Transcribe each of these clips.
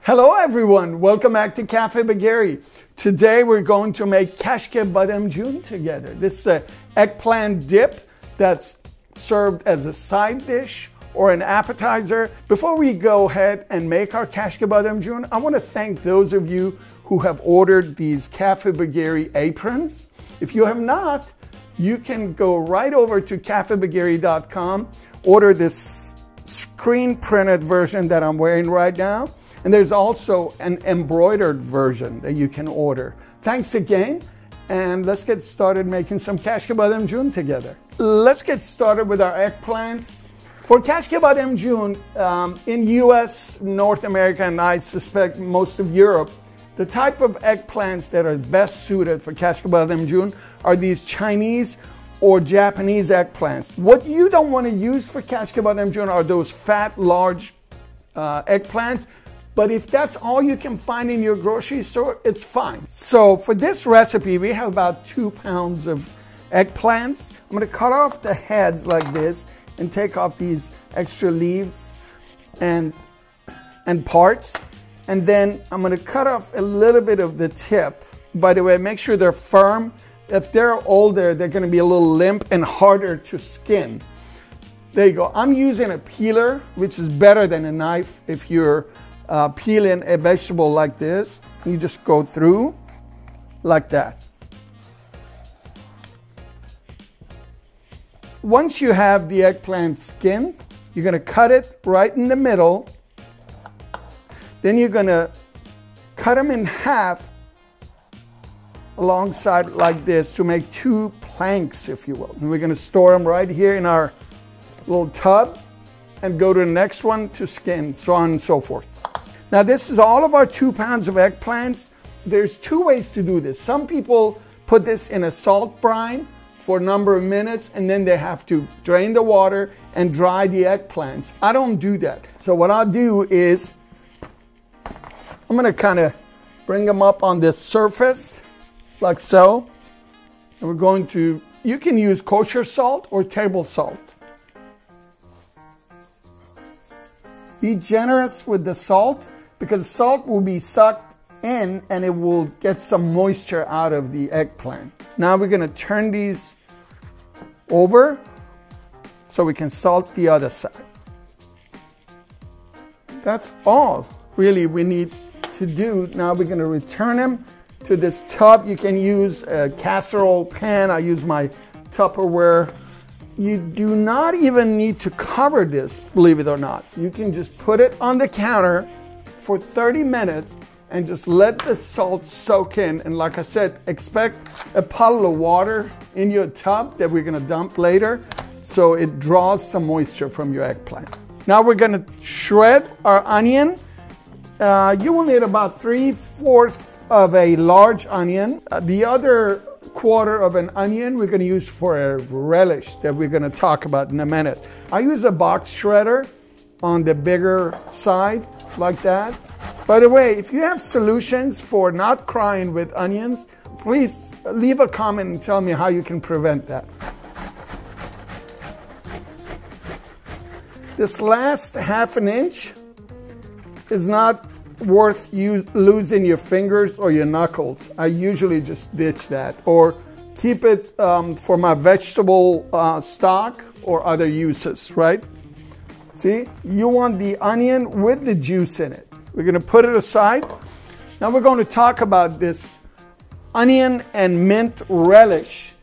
Hello everyone, welcome back to Cafe Bagheri. Today we're going to make Kashke Bademjoon together. This is an eggplant dip that's served as a side dish or an appetizer. Before we go ahead and make our Kashke Bademjoon, I want to thank those of you who have ordered these Cafe Bagheri aprons. If you have not, you can go right over to cafebagheri.com, order this screen printed version that I'm wearing right now. And there's also an embroidered version that you can order. Thanks again, and let's get started making some Kashke Bademjoon together. Let's get started with our eggplant. For Kashke Bademjoon, in US, North America, and I suspect most of Europe, the type of eggplants that are best suited for Kashke Bademjoon are these Chinese or Japanese eggplants. What you don't want to use for Kashke Bademjoon are those fat, large eggplants. But if that's all you can find in your grocery store, it's fine. So for this recipe, we have about 2 pounds of eggplants. I'm gonna cut off the heads like this and take off these extra leaves and parts. And then I'm gonna cut off a little bit of the tip. By the way, make sure they're firm. If they're older, they're gonna be a little limp and harder to skin. There you go. I'm using a peeler, which is better than a knife if you're peeling a vegetable like this. You just go through like that. Once you have the eggplant skinned, you're going to cut it right in the middle. Then you're going to cut them in half alongside like this to make 2 planks, if you will. And we're going to store them right here in our little tub and go to the next one to skin, so on and so forth. Now this is all of our 2 pounds of eggplants. There's 2 ways to do this. Some people put this in a salt brine for a number of minutes and then they have to drain the water and dry the eggplants. I don't do that. So what I'll do is I'm gonna kind of bring them up on this surface like so. And we're going to, you can use kosher salt or table salt. Be generous with the salt, because salt will be sucked in and it will get some moisture out of the eggplant. Now we're going to turn these over so we can salt the other side. That's all really we need to do. Now we're going to return them to this tub. You can use a casserole pan. I use my Tupperware. You do not even need to cover this, believe it or not. You can just put it on the counter for 30 minutes and just let the salt soak in. And like I said, expect a puddle of water in your tub that we're gonna dump later so it draws some moisture from your eggplant. Now we're gonna shred our onion. You will need about 3/4 of a large onion. The other quarter of an onion we're gonna use for a relish that we're gonna talk about in a minute. I use a box shredder on the bigger side, like that. By the way, if you have solutions for not crying with onions, please leave a comment and tell me how you can prevent that. This last 1/2 inch is not worth losing your fingers or your knuckles. I usually just ditch that or keep it for my vegetable stock or other uses, right? See, you want the onion with the juice in it. We're going to put it aside. Now we're going to talk about this onion and mint relish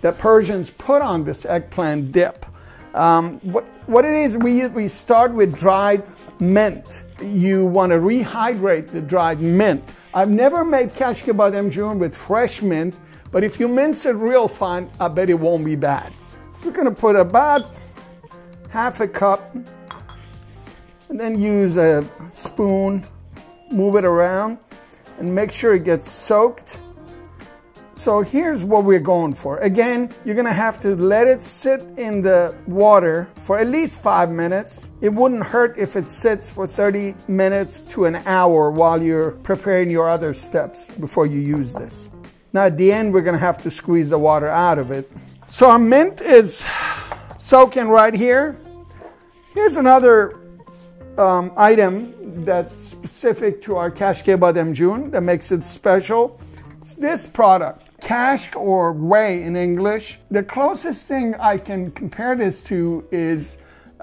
that Persians put on this eggplant dip. What it is, we start with dried mint. You want to rehydrate the dried mint. I've never made Kashke Bademjoon with fresh mint, but if you mince it real fine, I bet it won't be bad. So we're going to put about 1/2 cup and then use a spoon, move it around and make sure it gets soaked. So here's what we're going for. Again, you're gonna have to let it sit in the water for at least 5 minutes. It wouldn't hurt if it sits for 30 minutes to an hour while you're preparing your other steps before you use this. Now at the end, we're gonna have to squeeze the water out of it. So our mint is soaking right here. Here's another item that's specific to our Kashke Bademjoon that makes it special. It's this product, Kashk or Whey in English. The closest thing I can compare this to is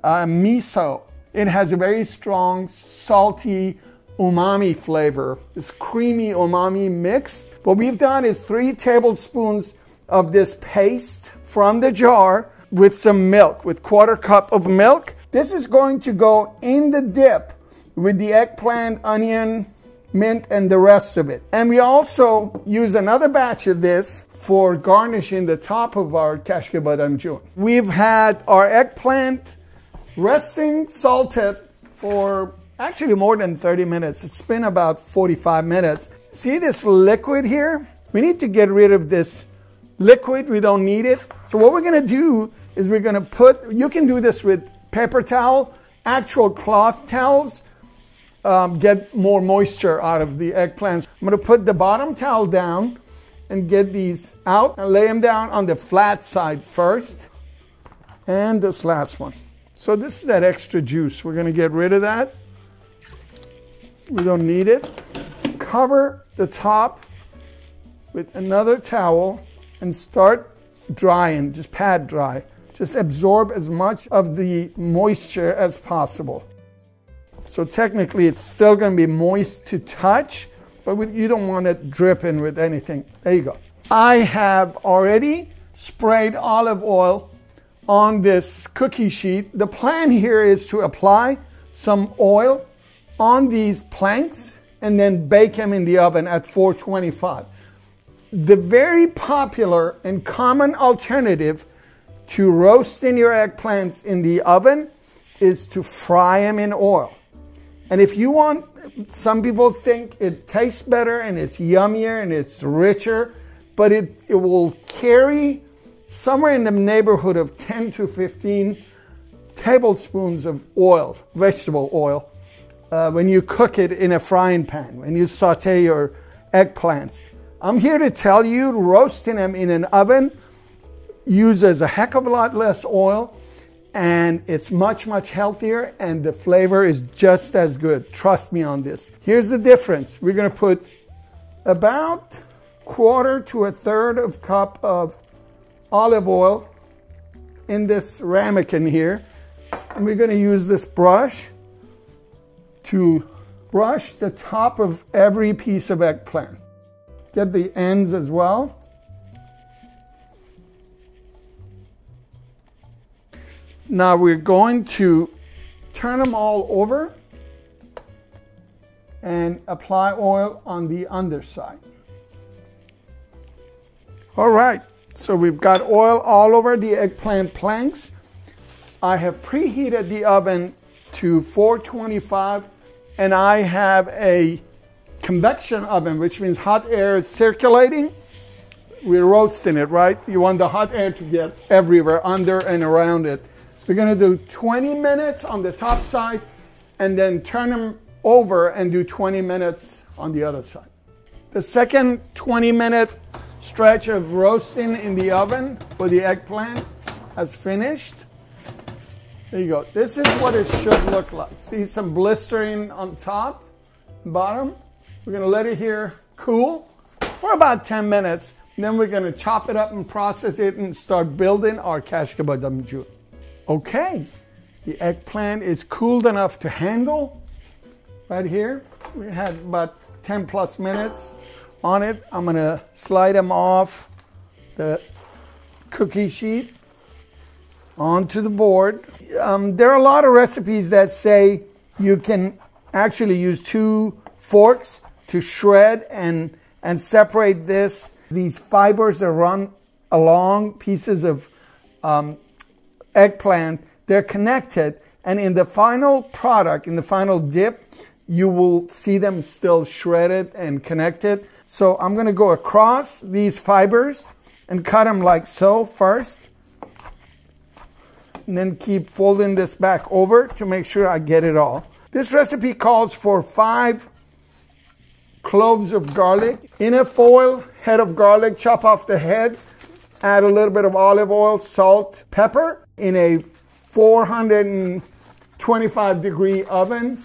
miso. It has a very strong, salty, umami flavor. This creamy umami mix. What we've done is 3 tablespoons of this paste from the jar with some milk, with 1/4 cup of milk. This is going to go in the dip with the eggplant, onion, mint, and the rest of it. And we also use another batch of this for garnishing the top of our Kashke Bademjoon. We've had our eggplant resting salted for actually more than 30 minutes. It's been about 45 minutes. See this liquid here? We need to get rid of this liquid. We don't need it. So what we're going to do is we're going to put, you can do this with paper towel, actual cloth towels, get more moisture out of the eggplants. I'm going to put the bottom towel down and get these out and lay them down on the flat side first. And this last one. So this is that extra juice. We're going to get rid of that. We don't need it. Cover the top with another towel and start drying, just pad dry. Just absorb as much of the moisture as possible. So technically it's still going to be moist to touch, but you don't want it dripping with anything. There you go. I have already sprayed olive oil on this cookie sheet. The plan here is to apply some oil on these planks and then bake them in the oven at 425. The very popular and common alternative to roasting your eggplants in the oven is to fry them in oil. And if you want, some people think it tastes better and it's yummier and it's richer, but it will carry somewhere in the neighborhood of 10 to 15 tablespoons of oil, vegetable oil, when you cook it in a frying pan, when you saute your eggplants. I'm here to tell you, roasting them in an oven uses a heck of a lot less oil, and it's much, much healthier, and the flavor is just as good. Trust me on this. Here's the difference. We're going to put about 1/4 to 1/3 cup of olive oil in this ramekin here, and we're going to use this brush to brush the top of every piece of eggplant. Get the ends as well. Now we're going to turn them all over and apply oil on the underside. All right, so we've got oil all over the eggplant planks. I have preheated the oven to 425, and I have a convection oven, which means hot air is circulating. We're roasting it, right? You want the hot air to get everywhere, under and around it. We're going to do 20 minutes on the top side and then turn them over and do 20 minutes on the other side. The second 20-minute stretch of roasting in the oven for the eggplant has finished. There you go. This is what it should look like. See some blistering on top, bottom. We're going to let it here cool for about 10 minutes. Then we're going to chop it up and process it and start building our Kashke Bademjoon. Okay, the eggplant is cooled enough to handle right here. We had about 10 plus minutes on it. I'm going to slide them off the cookie sheet onto the board. There are a lot of recipes that say you can actually use 2 forks to shred and separate this. These fibers that run along pieces of eggplant, they're connected, and in the final product, in the final dip, you will see them still shredded and connected. So I'm going to go across these fibers and cut them like so first, and then keep folding this back over to make sure I get it all. This recipe calls for 5 cloves of garlic. In a foil, head of garlic, chop off the head, add a little bit of olive oil, salt, pepper. In a 425-degree oven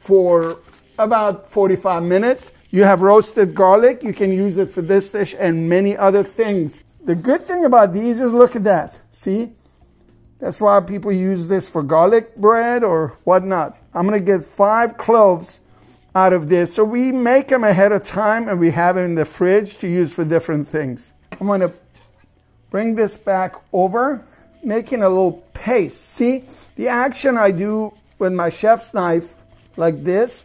for about 45 minutes. You have roasted garlic. You can use it for this dish and many other things. The good thing about these is look at that. See? That's why people use this for garlic bread or whatnot. I'm going to get 5 cloves out of this. So we make them ahead of time and we have them in the fridge to use for different things. I'm going to bring this back over, making a little paste. See, the action I do with my chef's knife like this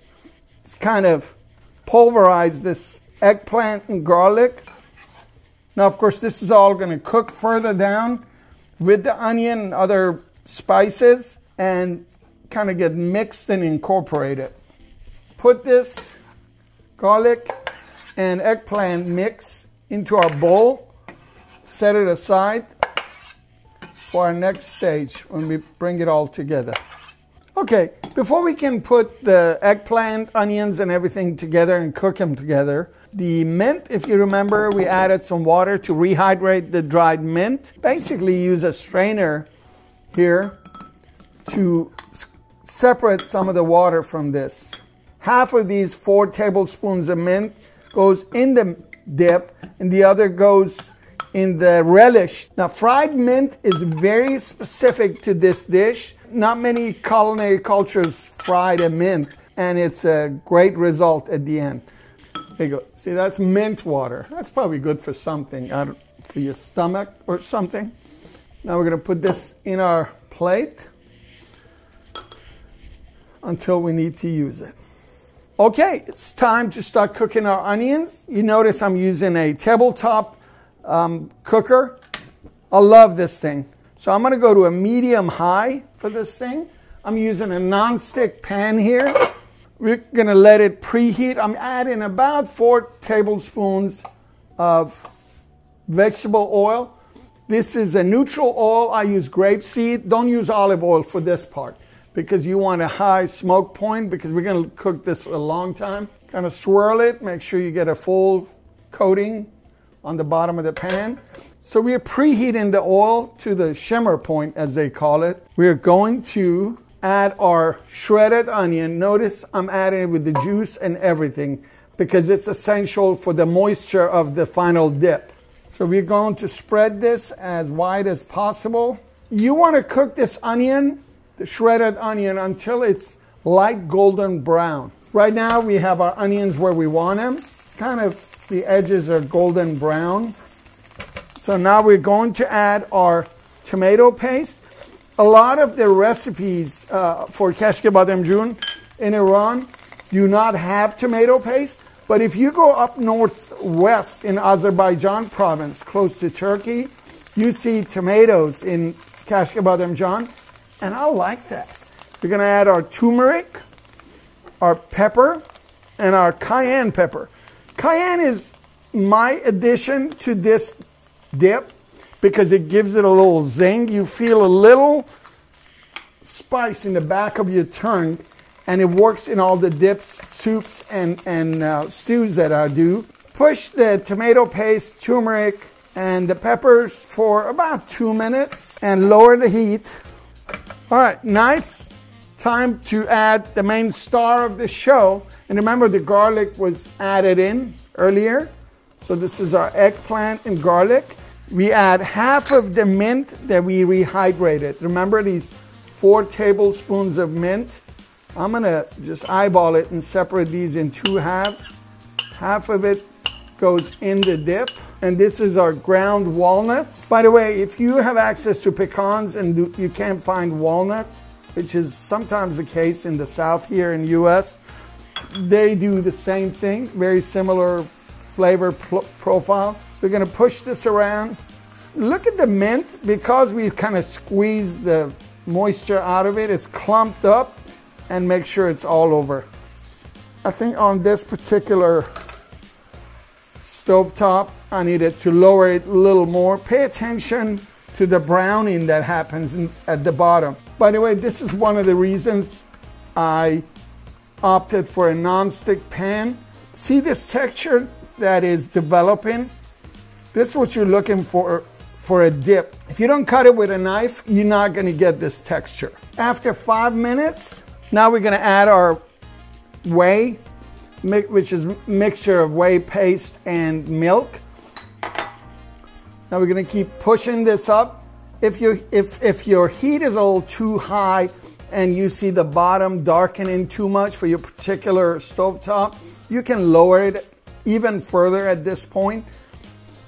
is kind of pulverize this eggplant and garlic. Now, of course, this is all going to cook further down with the onion and other spices and kind of get mixed and incorporated. Put this garlic and eggplant mix into our bowl. Set it aside for our next stage when we bring it all together. Okay, before we can put the eggplant, onions, and everything together and cook them together, the mint, if you remember, we added some water to rehydrate the dried mint. Basically use a strainer here to separate some of the water from this. Half of these 4 tablespoons of mint goes in the dip and the other goes in the relish. Now, fried mint is very specific to this dish. Not many culinary cultures fried a mint, and it's a great result at the end. There you go. See, that's mint water. That's probably good for something, for your stomach or something. Now we're going to put this in our plate until we need to use it. Okay, it's time to start cooking our onions. You notice I'm using a tabletop cooker. I love this thing. So I'm going to go to a medium-high for this thing. I'm using a non-stick pan here. We're going to let it preheat. I'm adding about 4 tablespoons of vegetable oil. This is a neutral oil. I use grapeseed. Don't use olive oil for this part because you want a high smoke point because we're going to cook this a long time. Kind of swirl it. Make sure you get a full coating on the bottom of the pan. So we're preheating the oil to the shimmer point, as they call it. We're going to add our shredded onion. Notice I'm adding it with the juice and everything because it's essential for the moisture of the final dip. So we're going to spread this as wide as possible. You want to cook this onion, the shredded onion, until it's light golden brown. Right now we have our onions where we want them. It's kind of, the edges are golden brown. So now we're going to add our tomato paste. A lot of the recipes for Kashke Bademjoon in Iran do not have tomato paste. But if you go up northwest in Azerbaijan province, close to Turkey, you see tomatoes in Kashke Bademjan, and I like that. We're going to add our turmeric, our pepper, and our cayenne pepper. Cayenne is my addition to this dip because it gives it a little zing. You feel a little spice in the back of your tongue, and it works in all the dips, soups, and stews that I do. Push the tomato paste, turmeric, and the peppers for about 2 minutes and lower the heat. All right, nice. Time to add the main star of the show. And remember, the garlic was added in earlier. So this is our eggplant and garlic. We add half of the mint that we rehydrated. Remember these 4 tablespoons of mint? I'm going to just eyeball it and separate these in 2 halves. Half of it goes in the dip. And this is our ground walnuts. By the way, if you have access to pecans and you can't find walnuts, which is sometimes the case in the South here in the U.S., they do the same thing, very similar flavor profile. We're going to push this around. Look at the mint. Because we kind of squeezed the moisture out of it, it's clumped up, and make sure it's all over. I think on this particular stovetop, I needed to lower it a little more. Pay attention to the browning that happens at the bottom. By the way, this is one of the reasons I opted for a non-stick pan. See this texture that is developing? This is what you're looking for a dip. If you don't cut it with a knife, you're not going to get this texture. After 5 minutes, now we're going to add our whey, which is a mixture of whey paste and milk. Now we're going to keep pushing this up. If your heat is a little too high and you see the bottom darkening too much for your particular stovetop, you can lower it even further at this point.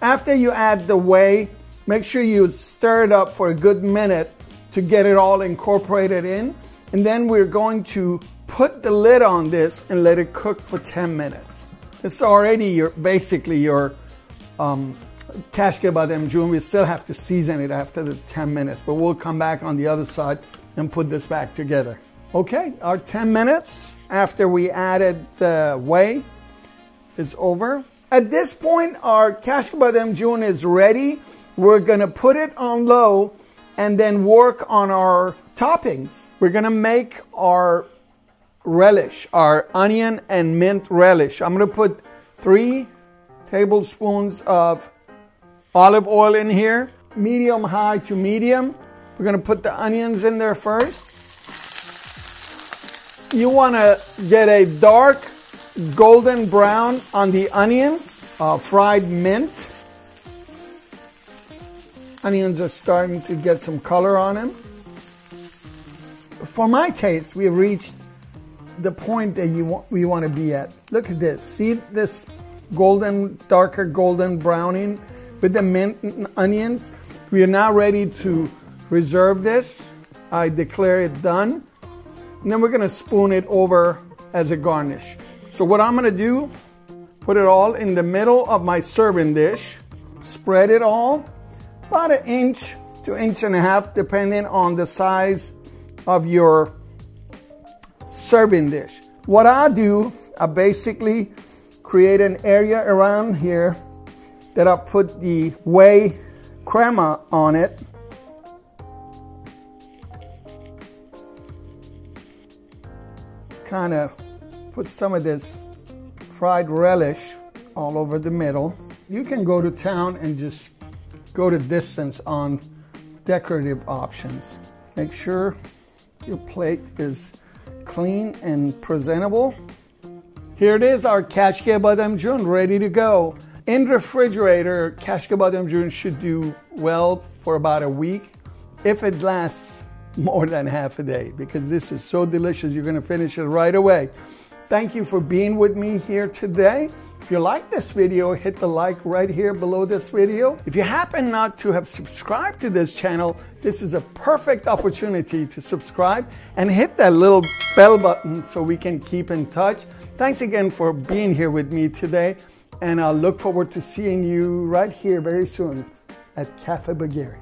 After you add the whey, make sure you stir it up for a good minute to get it all incorporated in. And then we're going to put the lid on this and let it cook for 10 minutes. It's already basically your Kashke Bademjoon. We still have to season it after the 10 minutes, but we'll come back on the other side and put this back together. Okay, our 10 minutes after we added the whey is over. At this point, our Kashke Bademjoon is ready. We're gonna put it on low and then work on our toppings. We're gonna make our relish, our onion and mint relish. I'm gonna put 3 tablespoons of olive oil in here, medium high to medium. We're gonna put the onions in there first. You wanna get a dark golden brown on the onions, fried mint. Onions are starting to get some color on them. For my taste, we have reached the point that we want to be at. Look at this. See this golden, darker golden browning with the mint and onions? We are now ready to reserve this. I declare it done. And then we're going to spoon it over as a garnish. So what I'm going to do, put it all in the middle of my serving dish. Spread it all about 1 inch to 1.5 inches, depending on the size of your serving dish. What I do, I basically create an area around here that I put the whey crema on it. Just kind of put some of this fried relish all over the middle. You can go to town and just go to distance on decorative options. Make sure your plate is clean and presentable. Here it is, our Kashke Bademjoon, ready to go. In refrigerator, Kashke Bademjoon should do well for about a week, if it lasts more than half a day, because this is so delicious, you're gonna finish it right away. Thank you for being with me here today. If you like this video, hit the like right here below this video. If you happen not to have subscribed to this channel, this is a perfect opportunity to subscribe and hit that little bell button so we can keep in touch. Thanks again for being here with me today, and I'll look forward to seeing you right here very soon at Cafe Bagheri.